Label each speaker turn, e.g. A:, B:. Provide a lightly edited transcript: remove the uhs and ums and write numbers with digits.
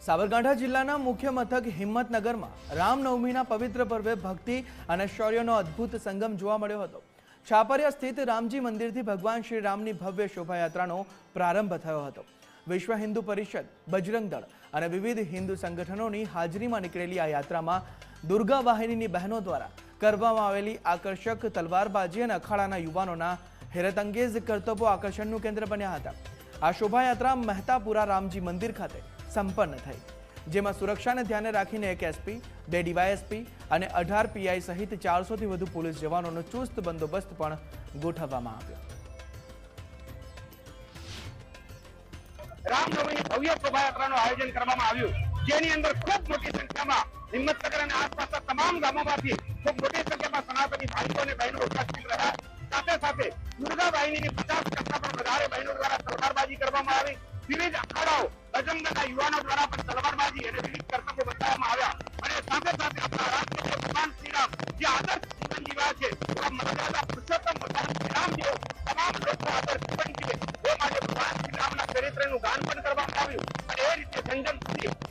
A: સાબરકાંઠા જિલ્લાના મુખ્ય મથક હિંમતનગરમાં રામનવમીના પવિત્ર પર્વે ભક્તિ અને શૌર્યનો અદ્ભુત સંગમ જોવા મળ્યો હતો। છાપરિયા સ્થિત રામજી મંદિરથી ભગવાન શ્રી રામની ભવ્ય શોભાયાત્રાનો પ્રારંભ થયો હતો। વિશ્વ હિન્દુ પરિષદ, બજરંગ દળ અને વિવિધ હિન્દુ સંગઠનોની હાજરીમાં નીકળેલી આ યાત્રામાં દુર્ગા વાહિનીની બહેનો દ્વારા કરવામાં આવેલી આકર્ષક તલવારબાજી અને અખાડાના યુવાનોના હેરતઅંગેજ કરતબો આકર્ષણનું કેન્દ્ર બન્યા હતા। આ શોભાયાત્રા મહેતાપુરા રામજી મંદિર ખાતે સંપન્ન થઈ, જેમાં સુરક્ષાને ધ્યાને રાખીને એક એસપી, 2 ડીવાયએસપી અને 18 પીઆઈ સહિત 400થી વધુ પોલીસ જવાનોનો ચુસ્ત બંદોબસ્ત પણ ગોઠવવામાં આવ્યો।
B: રામનવમીની ભવ્ય શોભાયાત્રાનું આયોજન કરવામાં આવ્યું, જેની અંદર ખૂબ મોટી સંખ્યામાં હિંમતનગર અને આસપાસના તમામ ગામોમાંથી ખૂબ મોટી સંખ્યામાં સનાતની ભાઈઓ અને બહેનો ઉપસ્થિત રહ્યા। સાથે સાથે દુર્ગા વાહિનીની 50 કરતા પણ વધારે બહેનો દ્વારા તલવારબાજી કરવામાં આવી। વિવિધ અખાડાઓ, બજરંગ દળના યુવાનો દ્વારા પણ તલવારબાજી અને વિવિધ કરતબો બતાવવામાં આવ્યા અને સાથે સાથે આપણા રાષ્ટ્રપતિ ભગવાન શ્રી રામ જે આદર્શ જીવન જીવ્યા છે, એવા મર્યાદા પુરુષોત્તમ ભગવાન શ્રી રામ જેવો તમામ લોકો આદર્શ જીવન જીવે એ માટે ભગવાન શ્રી રામના ચરિત્રનું ગાન પણ કરવામાં આવ્યું અને એ રીતે જન જન સુધી